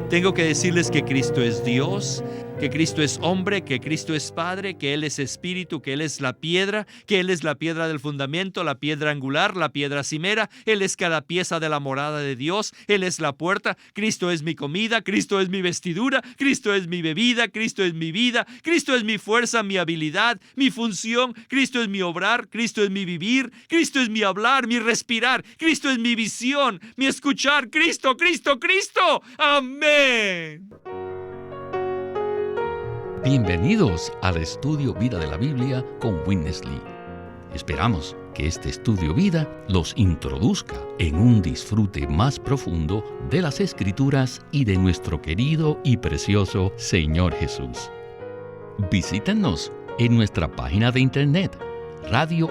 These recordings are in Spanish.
Tengo que decirles que Cristo es Dios, que Cristo es hombre, que Cristo es Padre, que Él es Espíritu, que Él es la piedra, que Él es la piedra del fundamento, la piedra angular, la piedra cimera. Él es cada pieza de la morada de Dios. Él es la puerta. Cristo es mi comida, Cristo es mi vestidura, Cristo es mi bebida, Cristo es mi vida, Cristo es mi fuerza, mi habilidad, mi función, Cristo es mi obrar, Cristo es mi vivir, Cristo es mi hablar, mi respirar, Cristo es mi visión, mi escuchar. Cristo, Cristo, Cristo. Amén. Bienvenidos al Estudio Vida de la Biblia con Witness Lee. Esperamos que este Estudio Vida los introduzca en un disfrute más profundo de las Escrituras y de nuestro querido y precioso Señor Jesús. Visítenos en nuestra página de internet radiolsm.com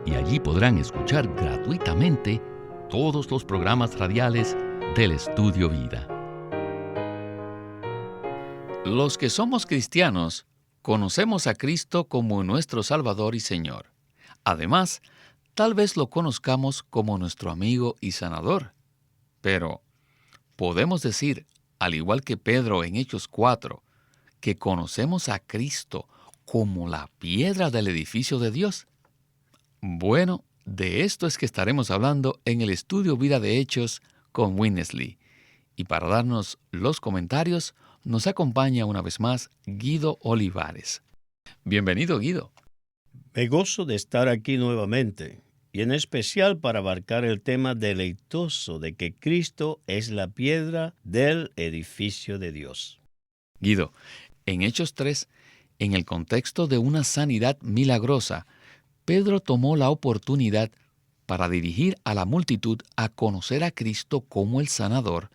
y allí podrán escuchar gratuitamente todos los programas radiales del Estudio Vida. Los que somos cristianos conocemos a Cristo como nuestro Salvador y Señor. Además, tal vez lo conozcamos como nuestro amigo y sanador. Pero, ¿podemos decir, al igual que Pedro en Hechos 4, que conocemos a Cristo como la piedra del edificio de Dios? Bueno, de esto es que estaremos hablando en el Estudio Vida de Hechos con Witness Lee. Y para darnos los comentarios, nos acompaña una vez más Guido Olivares. Bienvenido, Guido. Me gozo de estar aquí nuevamente, y en especial para abarcar el tema deleitoso de que Cristo es la piedra del edificio de Dios. Guido, en Hechos 3, en el contexto de una sanidad milagrosa, Pedro tomó la oportunidad para dirigir a la multitud a conocer a Cristo como el sanador,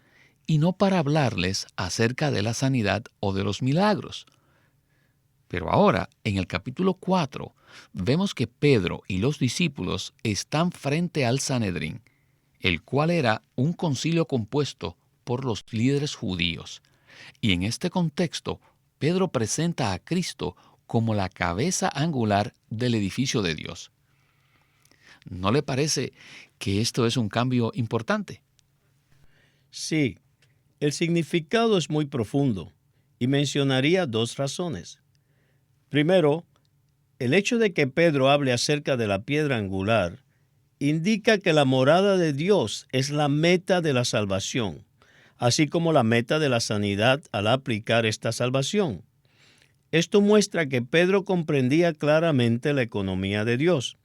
y no para hablarles acerca de la sanidad o de los milagros. Pero ahora, en el capítulo 4, vemos que Pedro y los discípulos están frente al Sanedrín, el cual era un concilio compuesto por los líderes judíos. Y en este contexto, Pedro presenta a Cristo como la cabeza angular del edificio de Dios. ¿No le parece que esto es un cambio importante? Sí. El significado es muy profundo y mencionaría dos razones. Primero, el hecho de que Pedro hable acerca de la piedra angular indica que la morada de Dios es la meta de la salvación, así como la meta de la sanidad al aplicar esta salvación. Esto muestra que Pedro comprendía claramente la economía de Dios,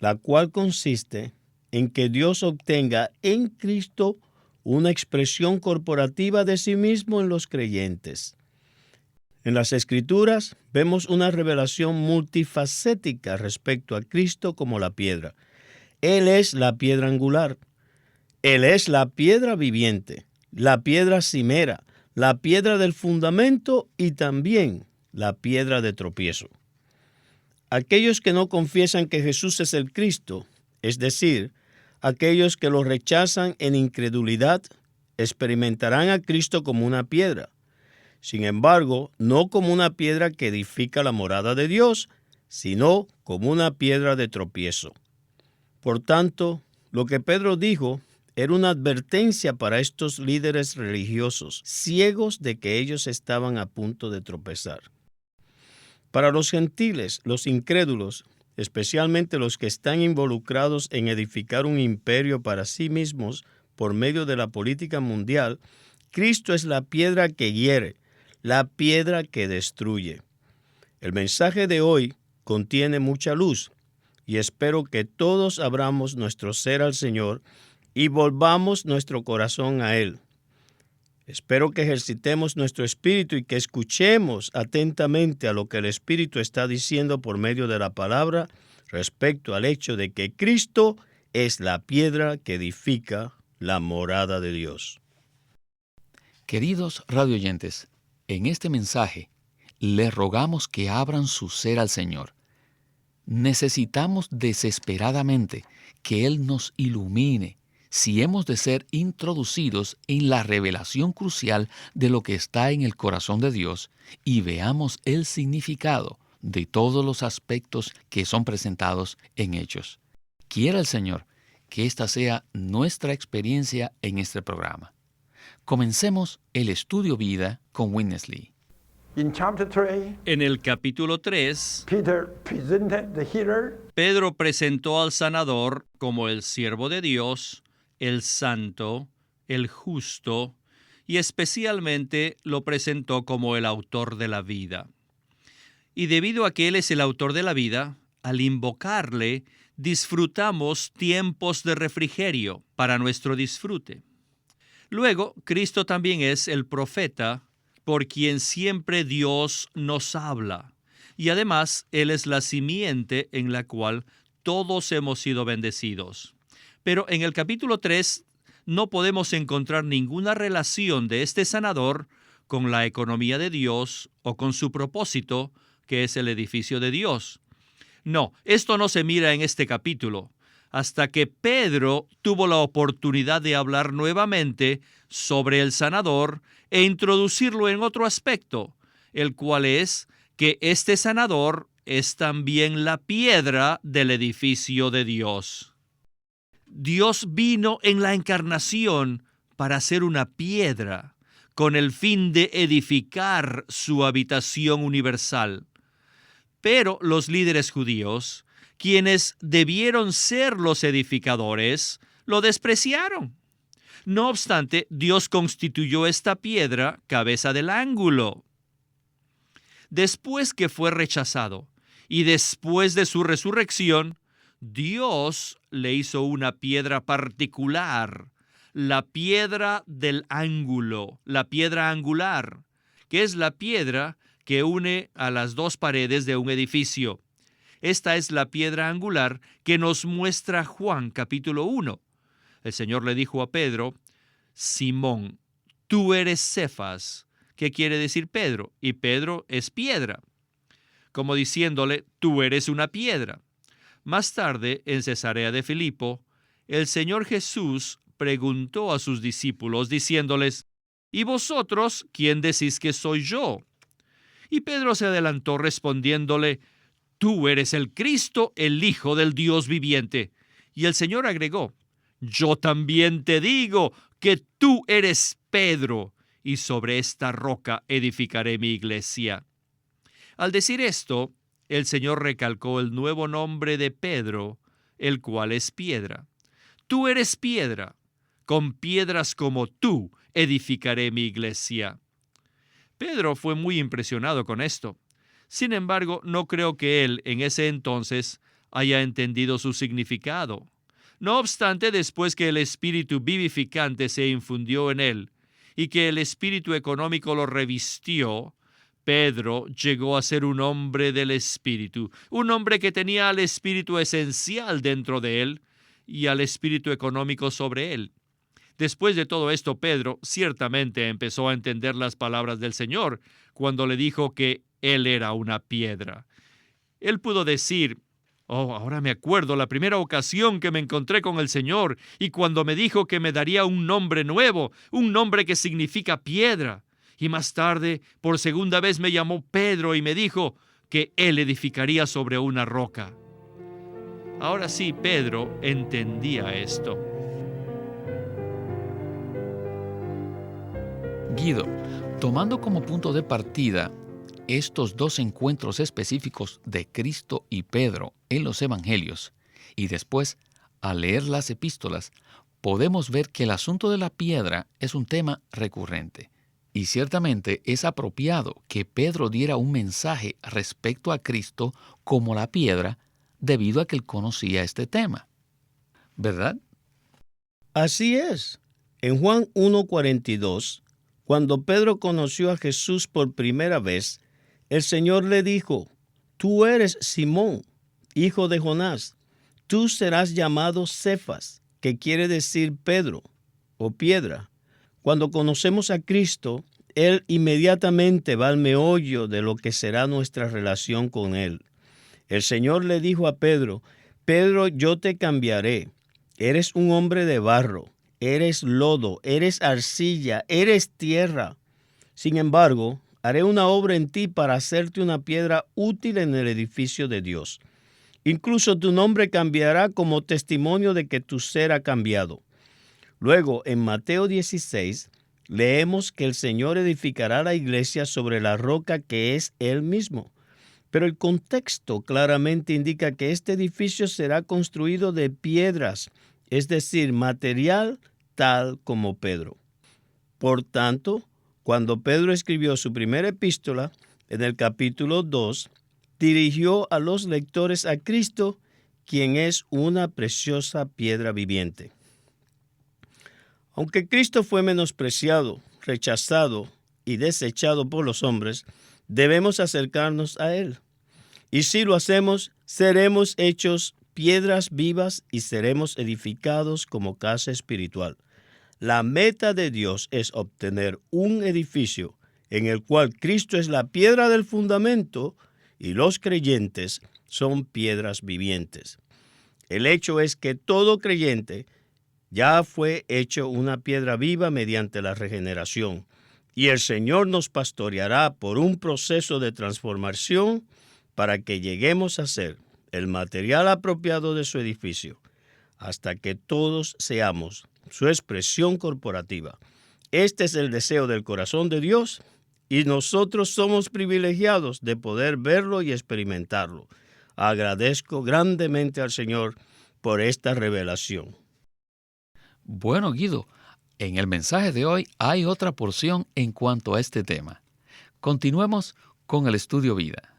la cual consiste en que Dios obtenga en Cristo una expresión corporativa de sí mismo en los creyentes. En las Escrituras vemos una revelación multifacética respecto a Cristo como la piedra. Él es la piedra angular. Él es la piedra viviente, la piedra cimera, la piedra del fundamento y también la piedra de tropiezo. Aquellos que no confiesan que Jesús es el Cristo, es decir, aquellos que lo rechazan en incredulidad, experimentarán a Cristo como una piedra. Sin embargo, no como una piedra que edifica la morada de Dios, sino como una piedra de tropiezo. Por tanto, lo que Pedro dijo era una advertencia para estos líderes religiosos, ciegos de que ellos estaban a punto de tropezar. Para los gentiles, los incrédulos, especialmente los que están involucrados en edificar un imperio para sí mismos por medio de la política mundial, Cristo es la piedra que hiere, la piedra que destruye. El mensaje de hoy contiene mucha luz y espero que todos abramos nuestro ser al Señor y volvamos nuestro corazón a Él. Espero que ejercitemos nuestro espíritu y que escuchemos atentamente a lo que el Espíritu está diciendo por medio de la palabra respecto al hecho de que Cristo es la piedra que edifica la morada de Dios. Queridos radioyentes, en este mensaje les rogamos que abran su ser al Señor. Necesitamos desesperadamente que Él nos ilumine si hemos de ser introducidos en la revelación crucial de lo que está en el corazón de Dios y veamos el significado de todos los aspectos que son presentados en Hechos. Quiera el Señor que esta sea nuestra experiencia en este programa. Comencemos el estudio vida con Witness Lee. In chapter 3, En el capítulo 3, Peter presented the healer Pedro presentó al sanador como el siervo de Dios, el santo, el justo, y especialmente lo presentó como el autor de la vida. Y debido a que Él es el autor de la vida, al invocarle, disfrutamos tiempos de refrigerio para nuestro disfrute. Luego, Cristo también es el profeta por quien siempre Dios nos habla. Y además, Él es la simiente en la cual todos hemos sido bendecidos. Pero en el capítulo 3 no podemos encontrar ninguna relación de este sanador con la economía de Dios o con su propósito, que es el edificio de Dios. No, esto no se mira en este capítulo, hasta que Pedro tuvo la oportunidad de hablar nuevamente sobre el sanador e introducirlo en otro aspecto, el cual es que este sanador es también la piedra del edificio de Dios. Dios vino en la encarnación para ser una piedra, con el fin de edificar su habitación universal. Pero los líderes judíos, quienes debieron ser los edificadores, lo despreciaron. No obstante, Dios constituyó esta piedra cabeza del ángulo. Después que fue rechazado y después de su resurrección, Dios le hizo una piedra particular, la piedra del ángulo, la piedra angular, que es la piedra que une a las dos paredes de un edificio. Esta es la piedra angular que nos muestra Juan capítulo 1. El Señor le dijo a Pedro: Simón, tú eres Cefas. ¿Qué quiere decir Pedro? Y Pedro es piedra, como diciéndole: tú eres una piedra. Más tarde, en Cesarea de Filipo, el Señor Jesús preguntó a sus discípulos diciéndoles: ¿y vosotros quién decís que soy yo? Y Pedro se adelantó respondiéndole: tú eres el Cristo, el Hijo del Dios viviente. Y el Señor agregó: yo también te digo que tú eres Pedro, y sobre esta roca edificaré mi iglesia. Al decir esto, el Señor recalcó el nuevo nombre de Pedro, el cual es piedra. Tú eres piedra, con piedras como tú edificaré mi iglesia. Pedro fue muy impresionado con esto. Sin embargo, no creo que él en ese entonces haya entendido su significado. No obstante, después que el espíritu vivificante se infundió en él y que el espíritu económico lo revistió, Pedro llegó a ser un hombre del espíritu, un hombre que tenía al espíritu esencial dentro de él y al espíritu económico sobre él. Después de todo esto, Pedro ciertamente empezó a entender las palabras del Señor cuando le dijo que él era una piedra. Él pudo decir: oh, ahora me acuerdo la primera ocasión que me encontré con el Señor y cuando me dijo que me daría un nombre nuevo, un nombre que significa piedra. Y más tarde, por segunda vez me llamó Pedro y me dijo que él edificaría sobre una roca. Ahora sí, Pedro entendía esto. Guido, tomando como punto de partida estos dos encuentros específicos de Cristo y Pedro en los Evangelios, y después, al leer las epístolas, podemos ver que el asunto de la piedra es un tema recurrente. Y ciertamente es apropiado que Pedro diera un mensaje respecto a Cristo como la piedra, debido a que él conocía este tema. ¿Verdad? Así es. En Juan 1:42, cuando Pedro conoció a Jesús por primera vez, el Señor le dijo: tú eres Simón, hijo de Jonás. Tú serás llamado Cefas, que quiere decir Pedro o piedra. Cuando conocemos a Cristo, Él inmediatamente va al meollo de lo que será nuestra relación con Él. El Señor le dijo a Pedro: Pedro, yo te cambiaré. Eres un hombre de barro, eres lodo, eres arcilla, eres tierra. Sin embargo, haré una obra en ti para hacerte una piedra útil en el edificio de Dios. Incluso tu nombre cambiará como testimonio de que tu ser ha cambiado. Luego, en Mateo 16, leemos que el Señor edificará la iglesia sobre la roca que es Él mismo. Pero el contexto claramente indica que este edificio será construido de piedras, es decir, material tal como Pedro. Por tanto, cuando Pedro escribió su primera epístola, en el capítulo 2, dirigió a los lectores a Cristo, quien es una preciosa piedra viviente. Aunque Cristo fue menospreciado, rechazado y desechado por los hombres, debemos acercarnos a Él. Y si lo hacemos, seremos hechos piedras vivas y seremos edificados como casa espiritual. La meta de Dios es obtener un edificio en el cual Cristo es la piedra del fundamento y los creyentes son piedras vivientes. El hecho es que todo creyente ya fue hecho una piedra viva mediante la regeneración, y el Señor nos pastoreará por un proceso de transformación para que lleguemos a ser el material apropiado de su edificio, hasta que todos seamos su expresión corporativa. Este es el deseo del corazón de Dios, y nosotros somos privilegiados de poder verlo y experimentarlo. Agradezco grandemente al Señor por esta revelación. Bueno, Guido, en el mensaje de hoy hay otra porción en cuanto a este tema. Continuemos con el estudio vida.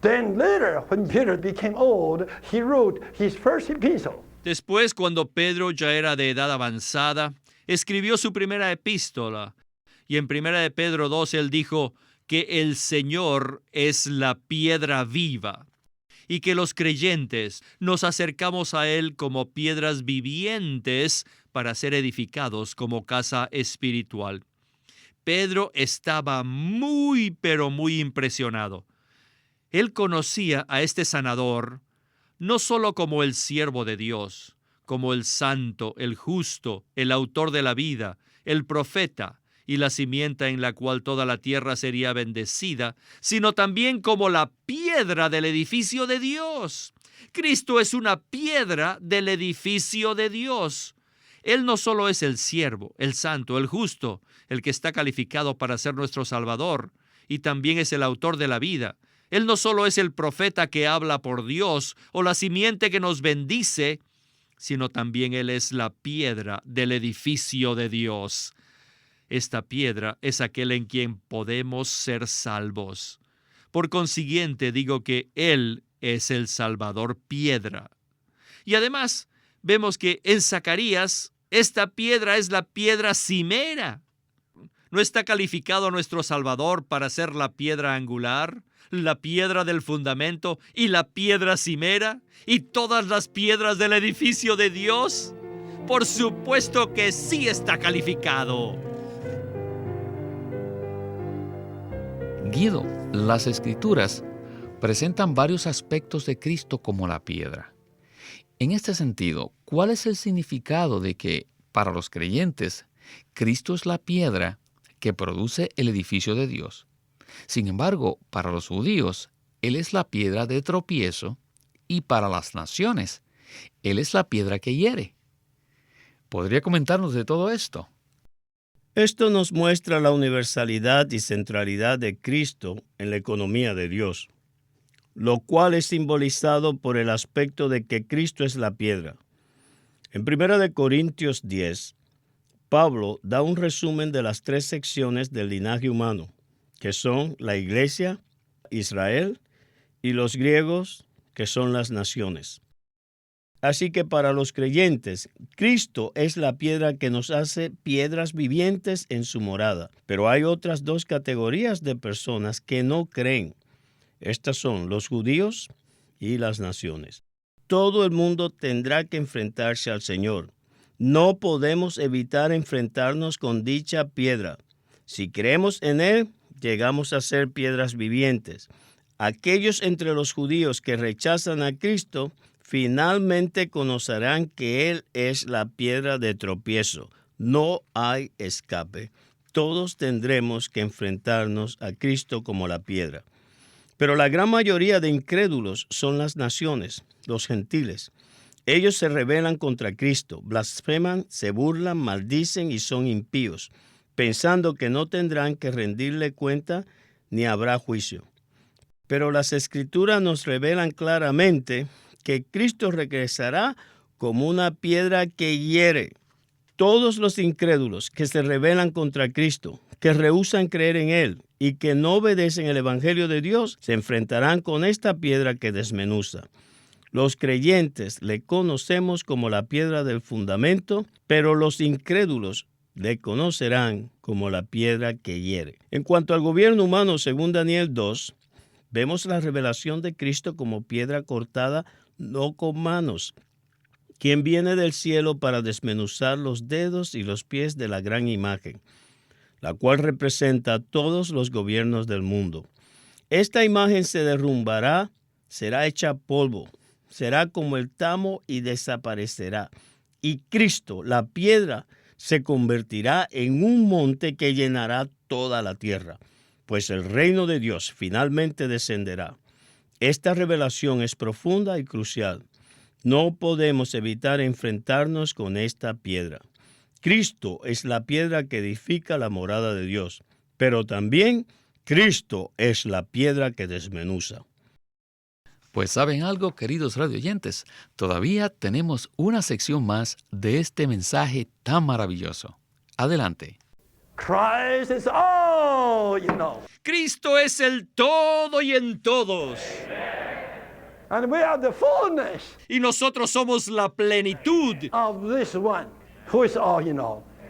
Then later, when Peter became old, he wrote his first epistle. Después, cuando Pedro ya era de edad avanzada, escribió su primera epístola. Y en 1 de Pedro 2 él dijo que el Señor es la piedra viva y que los creyentes nos acercamos a Él como piedras vivientes para ser edificados como casa espiritual. Pedro estaba muy, pero muy impresionado. Él conocía a este sanador no solo como el siervo de Dios, como el santo, el justo, el autor de la vida, el profeta y la simiente en la cual toda la tierra sería bendecida, sino también como la piedra del edificio de Dios. Cristo es una piedra del edificio de Dios. Él no solo es el siervo, el santo, el justo, el que está calificado para ser nuestro Salvador, y también es el autor de la vida. Él no solo es el profeta que habla por Dios o la simiente que nos bendice, sino también Él es la piedra del edificio de Dios. Esta piedra es aquel en quien podemos ser salvos. Por consiguiente, digo que Él es el Salvador piedra. Y además, vemos que en Zacarías, esta piedra es la piedra cimera. ¿No está calificado nuestro Salvador para ser la piedra angular, la piedra del fundamento y la piedra cimera? ¿Y todas las piedras del edificio de Dios? Por supuesto que sí está calificado. Guido, las Escrituras presentan varios aspectos de Cristo como la piedra. En este sentido, ¿cuál es el significado de que, para los creyentes, Cristo es la piedra que produce el edificio de Dios? Sin embargo, para los judíos, Él es la piedra de tropiezo, y para las naciones, Él es la piedra que hiere. ¿Podría comentarnos de todo esto? Esto nos muestra la universalidad y centralidad de Cristo en la economía de Dios, lo cual es simbolizado por el aspecto de que Cristo es la piedra. En 1 Corintios 10, Pablo da un resumen de las 3 secciones del linaje humano, que son la iglesia, Israel, y los griegos, que son las naciones. Así que para los creyentes, Cristo es la piedra que nos hace piedras vivientes en su morada. Pero hay otras 2 categorías de personas que no creen. Estas son los judíos y las naciones. Todo el mundo tendrá que enfrentarse al Señor. No podemos evitar enfrentarnos con dicha piedra. Si creemos en Él, llegamos a ser piedras vivientes. Aquellos entre los judíos que rechazan a Cristo finalmente conocerán que Él es la piedra de tropiezo. No hay escape. Todos tendremos que enfrentarnos a Cristo como la piedra. Pero la gran mayoría de incrédulos son las naciones, los gentiles. Ellos se rebelan contra Cristo, blasfeman, se burlan, maldicen y son impíos. pensando que no tendrán que rendirle cuenta ni habrá juicio. Pero las Escrituras nos revelan claramente que Cristo regresará como una piedra que hiere. Todos los incrédulos que se rebelan contra Cristo, que rehúsan creer en Él y que no obedecen el Evangelio de Dios, se enfrentarán con esta piedra que desmenuza. Los creyentes le conocemos como la piedra del fundamento, pero los incrédulos le conocerán como la piedra que hiere. En cuanto al gobierno humano, según Daniel 2, vemos la revelación de Cristo como piedra cortada, no con manos, quien viene del cielo para desmenuzar los dedos y los pies de la gran imagen, la cual representa a todos los gobiernos del mundo. Esta imagen se derrumbará, será hecha polvo, será como el tamo y desaparecerá. Y Cristo, la piedra, se convertirá en un monte que llenará toda la tierra, pues el reino de Dios finalmente descenderá. Esta revelación es profunda y crucial. No podemos evitar enfrentarnos con esta piedra. Cristo es la piedra que edifica la morada de Dios, pero también Cristo es la piedra que desmenuza. Pues ¿saben algo, queridos radioyentes? Todavía tenemos una sección más de este mensaje tan maravilloso. Adelante. Christ is all, Cristo es el todo y en todos. And we are the fullness Y nosotros somos la plenitud of this one who is all,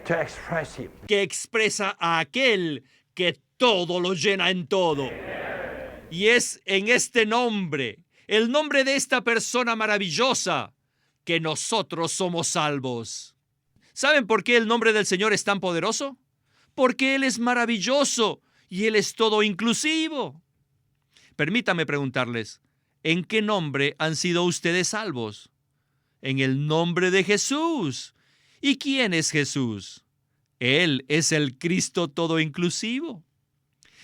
to express him. que expresa a aquel que todo lo llena en todo. Y es en este nombre, el nombre de esta persona maravillosa, que nosotros somos salvos. ¿Saben por qué el nombre del Señor es tan poderoso? Porque Él es maravilloso y Él es todo inclusivo. Permítame preguntarles, ¿en qué nombre han sido ustedes salvos? En el nombre de Jesús. ¿Y quién es Jesús? Él es el Cristo todo inclusivo.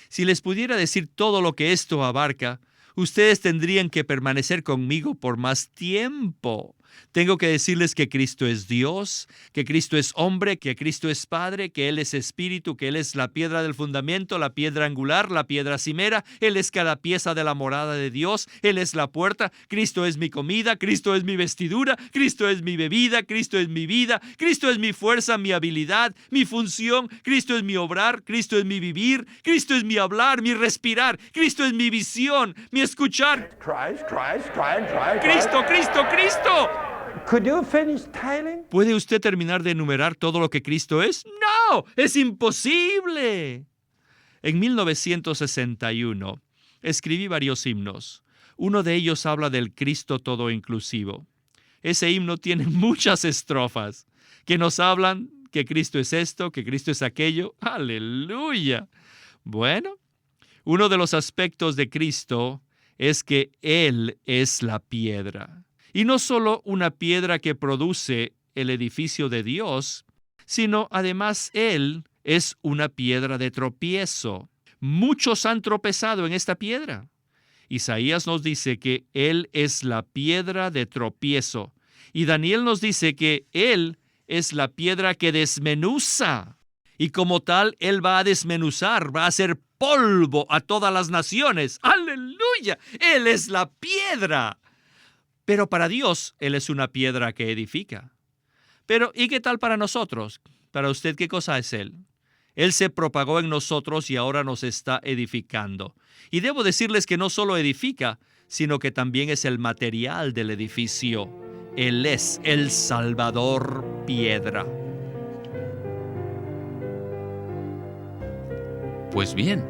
Si les pudiera decir todo lo que esto abarca, ustedes tendrían que permanecer conmigo por más tiempo. Tengo que decirles que Cristo es Dios, que Cristo es hombre, que Cristo es Padre, que Él es Espíritu, que Él es la piedra del fundamento, la piedra angular, la piedra cimera. Él es cada pieza de la morada de Dios. Él es la puerta. Cristo es mi comida, Cristo es mi vestidura, Cristo es mi bebida, Cristo es mi vida, Cristo es mi fuerza, mi habilidad, mi función, Cristo es mi obrar, Cristo es mi vivir, Cristo es mi hablar, mi respirar, Cristo es mi visión, mi escuchar. Christ. Cristo, Cristo, Cristo. Could you finish telling? ¿Puede usted terminar de enumerar todo lo que Cristo es? ¡No! ¡Es imposible! En 1961 escribí varios himnos. Uno de ellos habla del Cristo todo inclusivo. Ese himno tiene muchas estrofas que nos hablan que Cristo es esto, que Cristo es aquello. ¡Aleluya! Bueno, uno de los aspectos de Cristo es que Él es la piedra. Y no solo una piedra que produce el edificio de Dios, sino además Él es una piedra de tropiezo. Muchos han tropezado en esta piedra. Isaías nos dice que Él es la piedra de tropiezo. Y Daniel nos dice que Él es la piedra que desmenuza. Y como tal, Él va a desmenuzar, va a hacer polvo a todas las naciones. ¡Aleluya! Él es la piedra. Pero para Dios, Él es una piedra que edifica. Pero, ¿y qué tal para nosotros? Para usted, ¿qué cosa es Él? Él se propagó en nosotros y ahora nos está edificando. Y debo decirles que no solo edifica, sino que también es el material del edificio. Él es el Salvador piedra. Pues bien,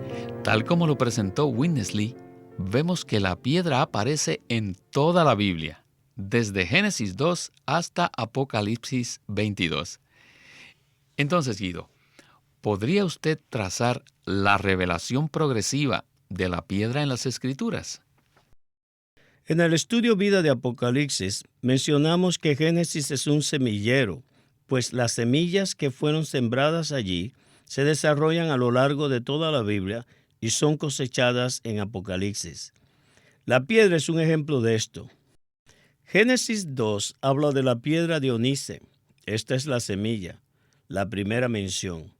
tal como lo presentó Winnesley, vemos que la piedra aparece en toda la Biblia, desde Génesis 2 hasta Apocalipsis 22. Entonces, Guido, ¿podría usted trazar la revelación progresiva de la piedra en las Escrituras? En el estudio Vida de Apocalipsis, mencionamos que Génesis es un semillero, pues las semillas que fueron sembradas allí se desarrollan a lo largo de toda la Biblia y son cosechadas en Apocalipsis. La piedra es un ejemplo de esto. Génesis 2 habla de la piedra de onice. Esta es la semilla, la primera mención.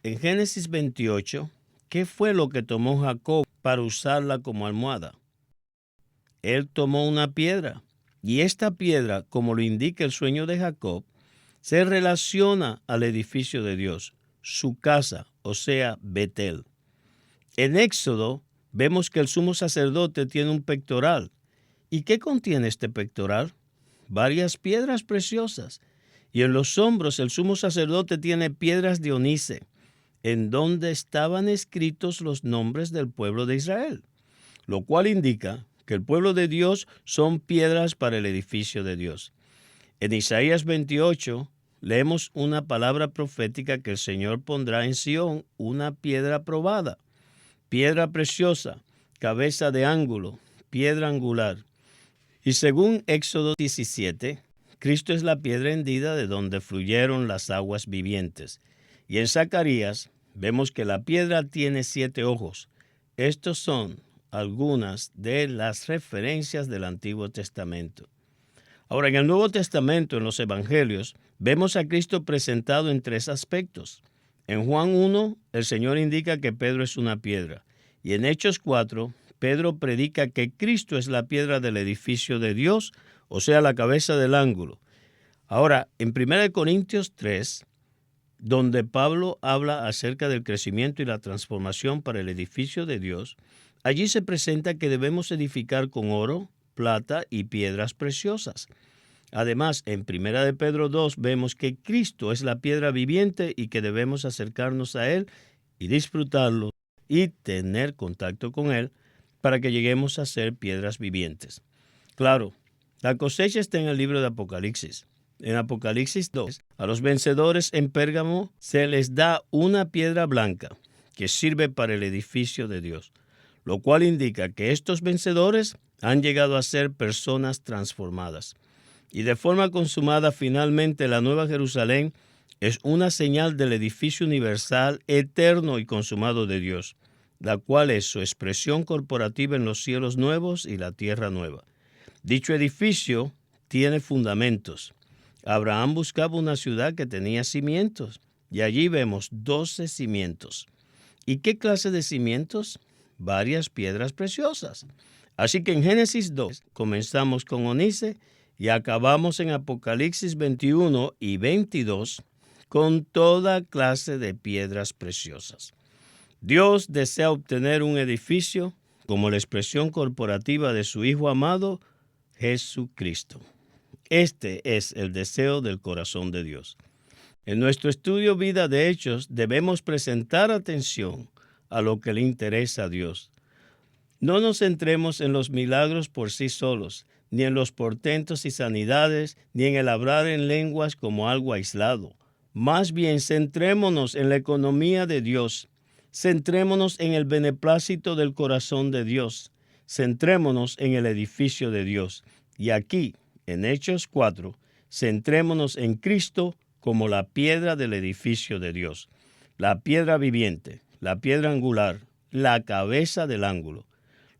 En Génesis 28, ¿qué fue lo que tomó Jacob para usarla como almohada? Él tomó una piedra, y esta piedra, como lo indica el sueño de Jacob, se relaciona al edificio de Dios, su casa, o sea, Betel. En Éxodo vemos que el sumo sacerdote tiene un pectoral. ¿Y qué contiene este pectoral? Varias piedras preciosas. Y en los hombros el sumo sacerdote tiene piedras de onice, en donde estaban escritos los nombres del pueblo de Israel, lo cual indica que el pueblo de Dios son piedras para el edificio de Dios. En Isaías 28 leemos una palabra profética que el Señor pondrá en Sión una piedra probada, piedra preciosa, cabeza de ángulo, piedra angular. Y según Éxodo 17, Cristo es la piedra hendida de donde fluyeron las aguas vivientes. Y en Zacarías vemos que la piedra tiene 7 ojos. Estos son algunas de las referencias del Antiguo Testamento. Ahora, en el Nuevo Testamento, en los Evangelios, vemos a Cristo presentado en 3 aspectos. En Juan 1, el Señor indica que Pedro es una piedra. Y en Hechos 4, Pedro predica que Cristo es la piedra del edificio de Dios, o sea, la cabeza del ángulo. Ahora, en 1 Corintios 3, donde Pablo habla acerca del crecimiento y la transformación para el edificio de Dios, allí se presenta que debemos edificar con oro, plata y piedras preciosas. Además, en 1 Pedro 2 vemos que Cristo es la piedra viviente y que debemos acercarnos a Él y disfrutarlo y tener contacto con Él para que lleguemos a ser piedras vivientes. Claro, la cosecha está en el libro de Apocalipsis. En Apocalipsis 2, a los vencedores en Pérgamo se les da una piedra blanca que sirve para el edificio de Dios, lo cual indica que estos vencedores han llegado a ser personas transformadas. Y de forma consumada, finalmente, la Nueva Jerusalén es una señal del edificio universal, eterno y consumado de Dios, la cual es su expresión corporativa en los cielos nuevos y la tierra nueva. Dicho edificio tiene fundamentos. Abraham buscaba una ciudad que tenía cimientos, y allí vemos 12 cimientos. ¿Y qué clase de cimientos? Varias piedras preciosas. Así que en Génesis 2 comenzamos con onice y acabamos en Apocalipsis 21 y 22 con toda clase de piedras preciosas. Dios desea obtener un edificio como la expresión corporativa de su Hijo amado, Jesucristo. Este es el deseo del corazón de Dios. En nuestro estudio Vida de Hechos debemos presentar atención a lo que le interesa a Dios. No nos centremos en los milagros por sí solos, ni en los portentos y sanidades, ni en el hablar en lenguas como algo aislado. Más bien, centrémonos en la economía de Dios. Centrémonos en el beneplácito del corazón de Dios. Centrémonos en el edificio de Dios. Y aquí, en Hechos 4, centrémonos en Cristo como la piedra del edificio de Dios, la piedra viviente, la piedra angular, la cabeza del ángulo.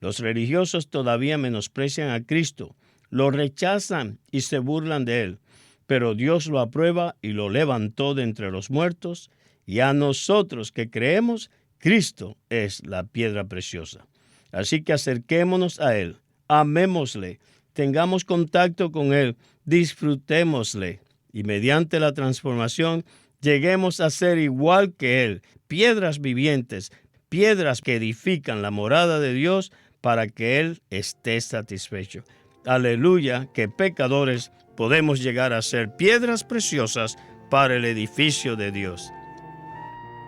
Los religiosos todavía menosprecian a Cristo, lo rechazan y se burlan de Él, pero Dios lo aprueba y lo levantó de entre los muertos, y a nosotros que creemos, Cristo es la piedra preciosa. Así que acerquémonos a Él, amémosle, tengamos contacto con Él, disfrutémosle, y mediante la transformación lleguemos a ser igual que Él, piedras vivientes, piedras que edifican la morada de Dios para que Él esté satisfecho. Aleluya, que pecadores podemos llegar a ser piedras preciosas para el edificio de Dios.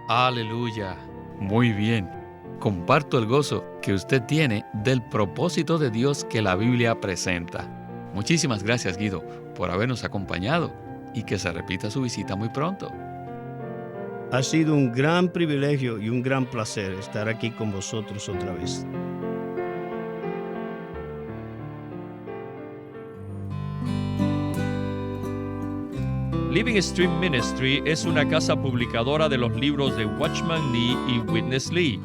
Aleluya. Muy bien. Comparto el gozo que usted tiene del propósito de Dios que la Biblia presenta. Muchísimas gracias, Guido, por habernos acompañado y que se repita su visita muy pronto. Ha sido un gran privilegio y un gran placer estar aquí con vosotros otra vez. Living Stream Ministry es una casa publicadora de los libros de Watchman Nee y Witness Lee.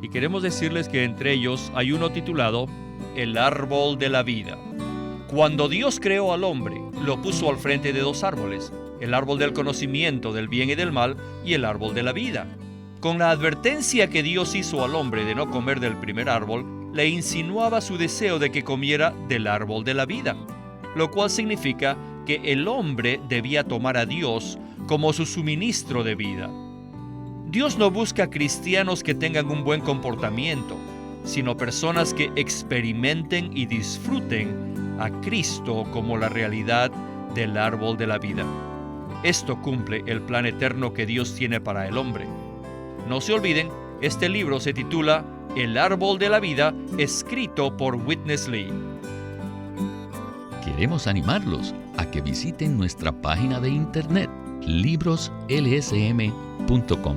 Y queremos decirles que entre ellos hay uno titulado El árbol de la vida. Cuando Dios creó al hombre, lo puso al frente de 2 árboles, el árbol del conocimiento del bien y del mal y el árbol de la vida. Con la advertencia que Dios hizo al hombre de no comer del primer árbol, le insinuaba su deseo de que comiera del árbol de la vida, lo cual significa que el hombre debía tomar a Dios como su suministro de vida. Dios no busca cristianos que tengan un buen comportamiento, sino personas que experimenten y disfruten a Cristo como la realidad del árbol de la vida. Esto cumple el plan eterno que Dios tiene para el hombre. No se olviden, este libro se titula El árbol de la vida, escrito por Witness Lee. Queremos animarlos a que visiten nuestra página de internet, libroslsm.com.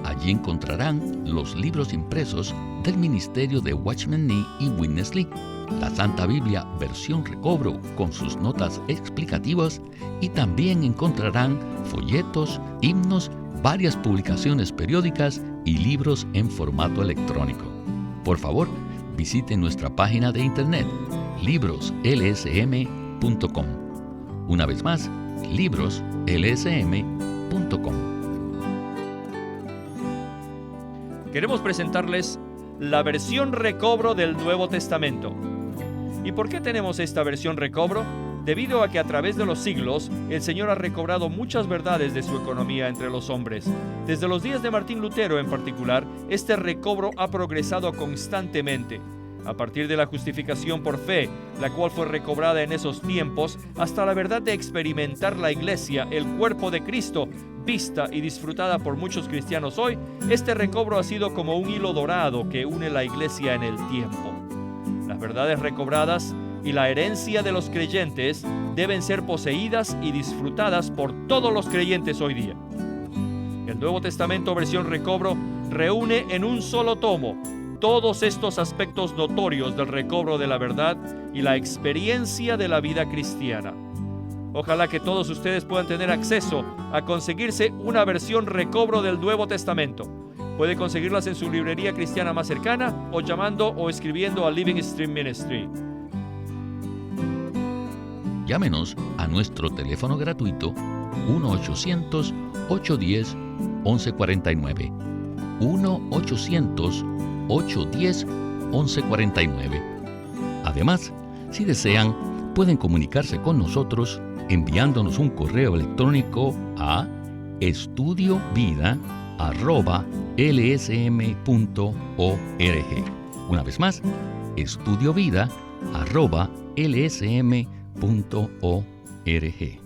Allí encontrarán los libros impresos del ministerio de Watchman Nee y Witness Lee, la Santa Biblia versión recobro con sus notas explicativas, y también encontrarán folletos, himnos, varias publicaciones periódicas y libros en formato electrónico. Por favor, visiten nuestra página de internet, libroslsm.com. Una vez más, libroslsm.com. Queremos presentarles la versión recobro del Nuevo Testamento. ¿Y por qué tenemos esta versión recobro? Debido a que a través de los siglos, el Señor ha recobrado muchas verdades de su economía entre los hombres. Desde los días de Martín Lutero en particular, este recobro ha progresado constantemente. A partir de la justificación por fe, la cual fue recobrada en esos tiempos, hasta la verdad de experimentar la Iglesia, el cuerpo de Cristo, vista y disfrutada por muchos cristianos hoy, este recobro ha sido como un hilo dorado que une la Iglesia en el tiempo. Las verdades recobradas y la herencia de los creyentes deben ser poseídas y disfrutadas por todos los creyentes hoy día. El Nuevo Testamento versión recobro reúne en un solo tomo todos estos aspectos notorios del recobro de la verdad y la experiencia de la vida cristiana. Ojalá que todos ustedes puedan tener acceso a conseguirse una versión recobro del Nuevo Testamento. Puede conseguirlas en su librería cristiana más cercana o llamando o escribiendo a Living Stream Ministry. Llámenos a nuestro teléfono gratuito 1-800-810-1149. 1-800-810-1149. Además, si desean, pueden comunicarse con nosotros enviándonos un correo electrónico a estudiovida@lsm.org. Una vez más, estudiovida@lsm.org.